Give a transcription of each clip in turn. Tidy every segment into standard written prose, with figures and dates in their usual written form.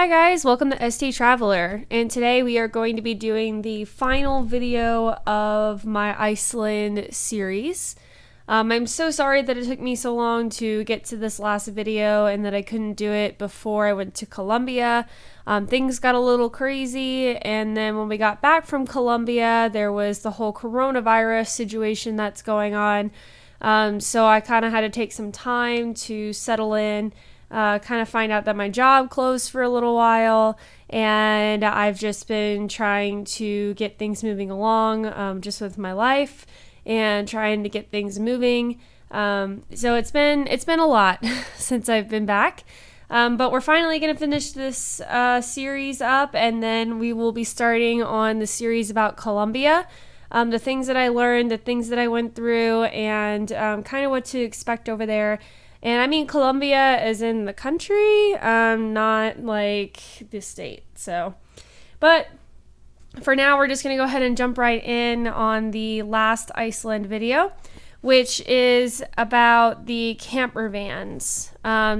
Hi guys, welcome to ST Traveler, and today we are going to be doing the final video of my Iceland series. I'm so sorry that it took me so long to get to this last video and that I couldn't do it before I went to Colombia. Things got a little crazy, and then when we got back from Colombia, there was the whole coronavirus situation that's going on. So I kind of had to take some time to settle in. Kind of find out that my job closed for a little while, and I've just been trying to get things moving along just with my life and trying to get things moving. So it's been a lot since I've been back, but we're finally going to finish this series up, and then we will be starting on the series about Colombia. The things that I learned, the things that I went through, and kind of what to expect over there. And I mean Colombia as in the country, not like the state. So, but for now, we're just going to go ahead and jump right in on the last Iceland video, which is about the camper vans.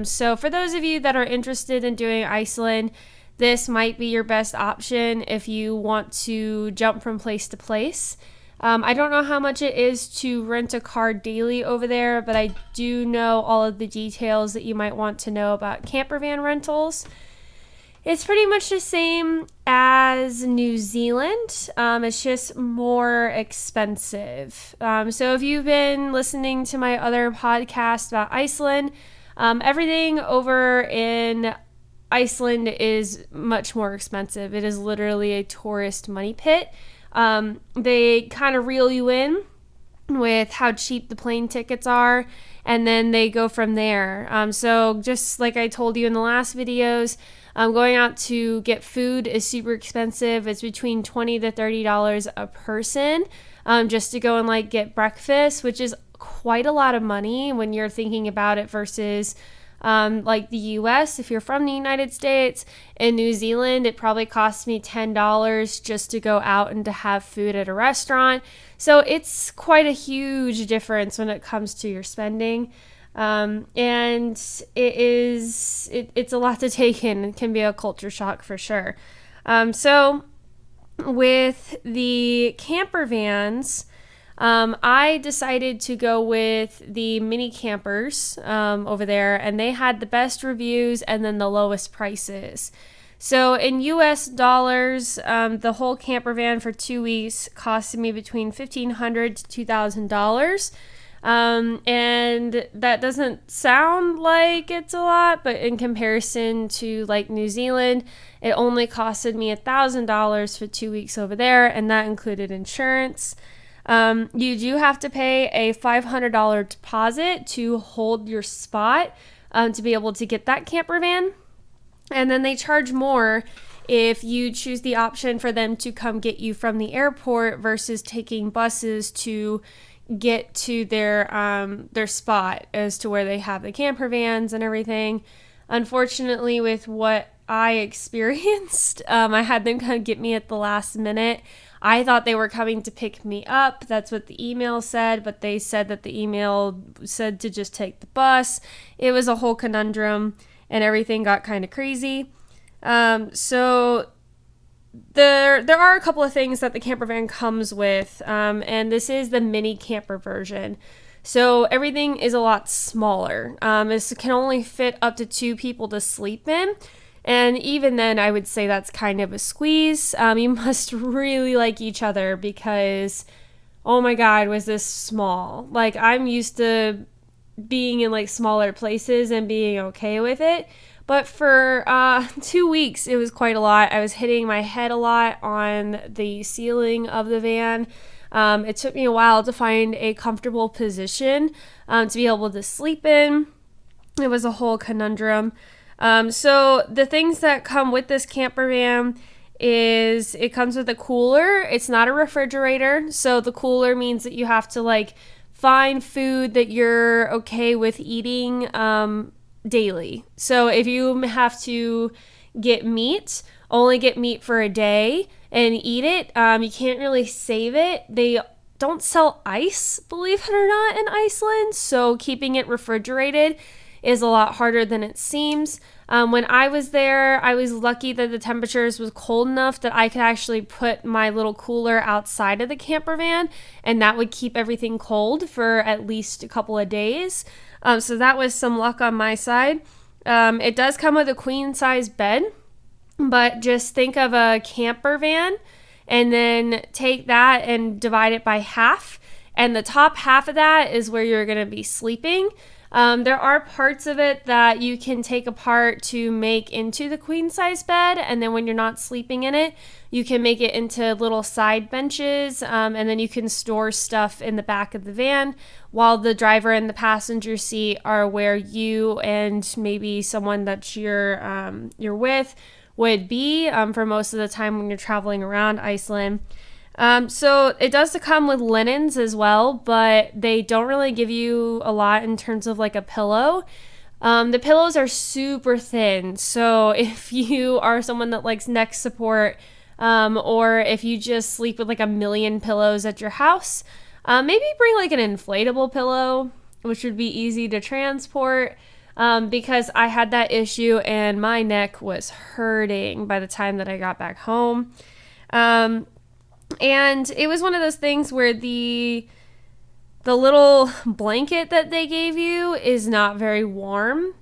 So for those of you that are interested in doing Iceland, this might be your best option if you want to jump from place to place. I don't know how much it is to rent a car daily over there, but I do know all of the details that you might want to know about camper van rentals. It's pretty much the same as New Zealand. It's just more expensive. So if you've been listening to my other podcast about Iceland, everything over in Iceland is much more expensive. It is literally a tourist money pit. They kind of reel you in with how cheap the plane tickets are, and then they go from there. So just like I told you in the last videos, going out to get food is super expensive. It's between $20 to $30 a person, just to go and like get breakfast, which is quite a lot of money when you're thinking about it versus like the US. If you're from the United States, in New Zealand, it probably costs me $10 just to go out and to have food at a restaurant. So it's quite a huge difference when it comes to your spending. And it's a lot to take in. It can be a culture shock for sure. So with the camper vans, I decided to go with the mini campers over there, and they had the best reviews and then the lowest prices. So in US dollars, the whole camper van for 2 weeks costed me between $1,500 to $2,000. And that doesn't sound like it's a lot, but in comparison to like New Zealand, it only costed me $1,000 for 2 weeks over there, and that included insurance. You do have to pay a $500 deposit to hold your spot to be able to get that camper van. And then they charge more if you choose the option for them to come get you from the airport versus taking buses to get to their spot as to where they have the camper vans and everything. Unfortunately, with what I experienced, I had them come get me at the last minute. I thought they were coming to pick me up. That's what the email said, but they said that the email said to just take the bus. It was a whole conundrum, and everything got kind of crazy. So there are a couple of things that the camper van comes with, and this is the mini camper version. So everything is a lot smaller. This can only fit up to 2 people to sleep in. And even then, I would say that's kind of a squeeze. You must really like each other because, oh my God, was this small. Like, I'm used to being in like smaller places and being okay with it. But for 2 weeks, it was quite a lot. I was hitting my head a lot on the ceiling of the van. It took me a while to find a comfortable position to be able to sleep in. It was a whole conundrum. So the things that come with this camper van is it comes with a cooler. It's not a refrigerator. So the cooler means that you have to like find food that you're okay with eating daily. So if you have to get meat, only get meat for a day and eat it. You can't really save it. They don't sell ice, believe it or not, in Iceland. So keeping it refrigerated is a lot harder than it seems. When I was there, I was lucky that the temperatures was cold enough that I could actually put my little cooler outside of the camper van, and that would keep everything cold for at least a couple of days. So that was some luck on my side. It does come with a queen size bed, but just think of a camper van and then take that and divide it by half. And the top half of that is where you're going to be sleeping. There are parts of it that you can take apart to make into the queen size bed, and then when you're not sleeping in it, you can make it into little side benches, and then you can store stuff in the back of the van, while the driver and the passenger seat are where you and maybe someone that you're with would be for most of the time when you're traveling around Iceland. So it does come with linens as well, but they don't really give you a lot in terms of like a pillow. The pillows are super thin. So if you are someone that likes neck support, or if you just sleep with like a million pillows at your house, maybe bring like an inflatable pillow, which would be easy to transport. Because I had that issue and my neck was hurting by the time that I got back home. And it was one of those things where the little blanket that they gave you is not very warm.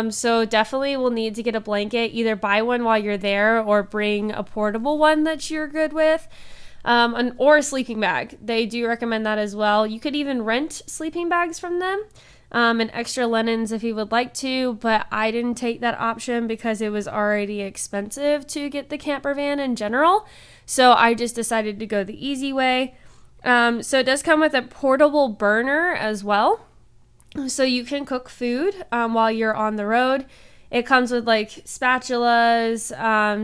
So definitely will need to get a blanket, either buy one while you're there or bring a portable one that you're good with. Or a sleeping bag. They do recommend that as well. You could even rent sleeping bags from them. And extra linens if you would like to, but I didn't take that option because it was already expensive to get the camper van in general. So I just decided to go the easy way. So it does come with a portable burner as well. So you can cook food while you're on the road. It comes with like spatulas,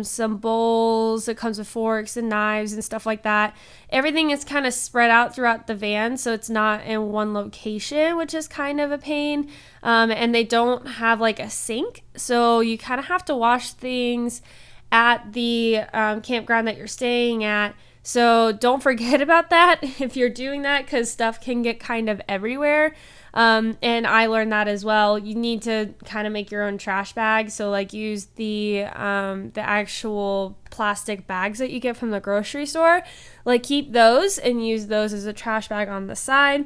some bowls. It comes with forks and knives and stuff like that. Everything is kind of spread out throughout the van, so it's not in one location, which is kind of a pain. And they don't have like a sink, so you kind of have to wash things at the campground that you're staying at. So don't forget about that if you're doing that, because stuff can get kind of everywhere. And I learned that as well. You need to kind of make your own trash bag. So like use the actual plastic bags that you get from the grocery store. Like keep those and use those as a trash bag on the side.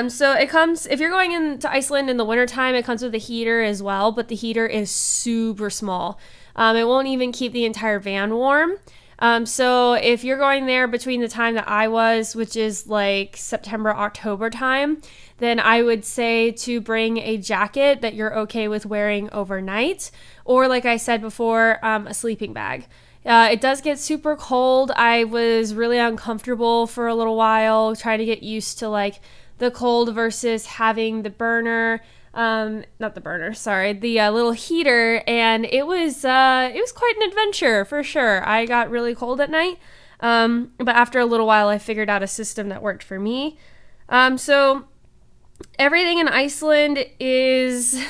So it comes, if you're going into Iceland in the wintertime, it comes with a heater as well, but the heater is super small. It won't even keep the entire van warm. So if you're going there between the time that I was, which is like September, October time, then I would say to bring a jacket that you're okay with wearing overnight, or like I said before, a sleeping bag. It does get super cold. I was really uncomfortable for a little while, trying to get used to like the cold versus having the burner. Not the burner, sorry, the little heater, and it was quite an adventure for sure. I got really cold at night, but after a little while I figured out a system that worked for me. So everything in Iceland is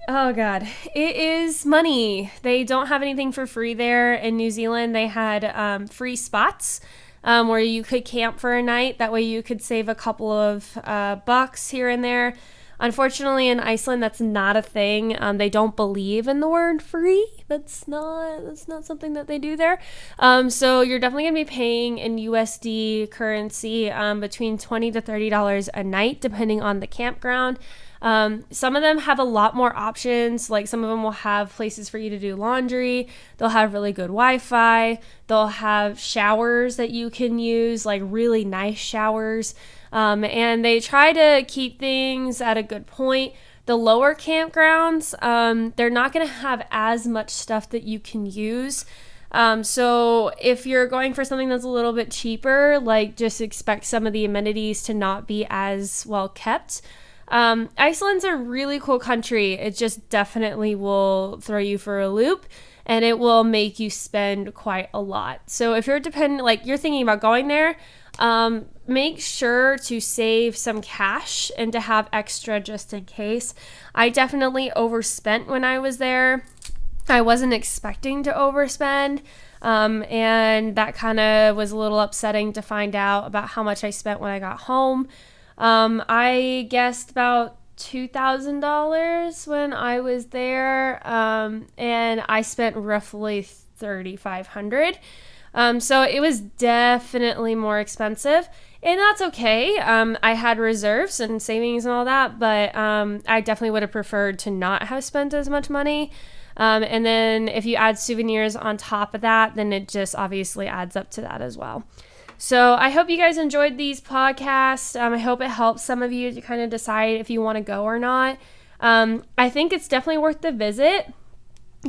oh god, it is money. They don't have anything for free there. In New Zealand they had free spots where you could camp for a night. That way you could save a couple of bucks here and there. Unfortunately, in Iceland, that's not a thing. They don't believe in the word free. That's not something that they do there. So you're definitely going to be paying in USD currency between $20 to $30 a night, depending on the campground. Some of them have a lot more options. Like some of them will have places for you to do laundry. They'll have really good Wi-Fi. They'll have showers that you can use, like really nice showers. And they try to keep things at a good point. The lower campgrounds, they're not going to have as much stuff that you can use. So if you're going for something that's a little bit cheaper, like just expect some of the amenities to not be as well kept. Iceland's a really cool country. It just definitely will throw you for a loop, and it will make you spend quite a lot. So if you're you're thinking about going there, make sure to save some cash and to have extra just in case. I definitely overspent when I was there. I wasn't expecting to overspend, and that kind of was a little upsetting to find out about how much I spent when I got home. I guessed about $2,000 when I was there, and I spent roughly $3,500. So it was definitely more expensive, and that's okay. I had reserves and savings and all that, but I definitely would have preferred to not have spent as much money. And then if you add souvenirs on top of that, then it just obviously adds up to that as well. So I hope you guys enjoyed these podcasts. I hope it helps some of you to kind of decide if you want to go or not. I think it's definitely worth the visit.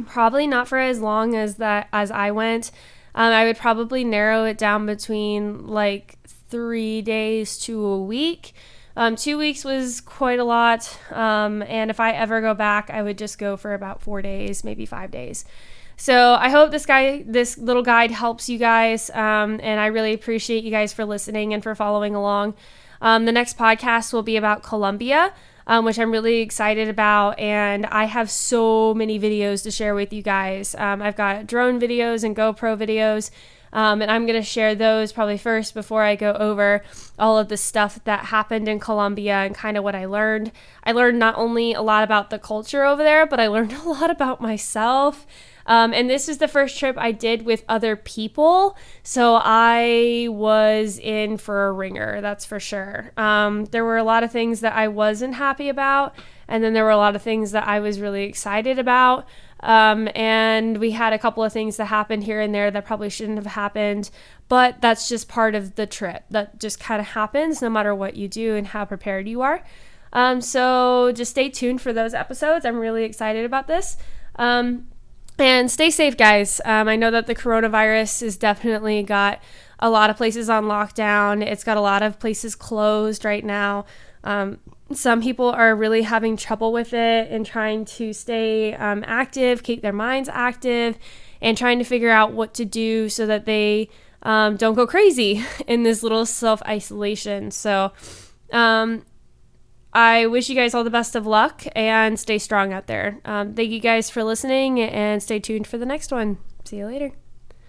Probably not for as long as I went. I would probably narrow it down between like 3 days to a week. 2 weeks was quite a lot. And if I ever go back, I would just go for about 4 days, maybe 5 days. So I hope this little guide helps you guys. And I really appreciate you guys for listening and for following along. The next podcast will be about Colombia, which I'm really excited about. And I have so many videos to share with you guys. I've got drone videos and GoPro videos. And I'm going to share those probably first before I go over all of the stuff that happened in Colombia and kind of what I learned. I learned not only a lot about the culture over there, but I learned a lot about myself. And this is the first trip I did with other people, so I was in for a ringer, that's for sure. There were a lot of things that I wasn't happy about, and then there were a lot of things that I was really excited about. And we had a couple of things that happened here and there that probably shouldn't have happened, but that's just part of the trip. That just kind of happens no matter what you do and how prepared you are. So just stay tuned for those episodes. I'm really excited about this. And stay safe, guys. I know that the coronavirus has definitely got a lot of places on lockdown. It's got a lot of places closed right now. Some people are really having trouble with it and trying to stay active, keep their minds active, and trying to figure out what to do so that they don't go crazy in this little self-isolation. So I wish you guys all the best of luck and stay strong out there. Thank you guys for listening, and stay tuned for the next one. See you later.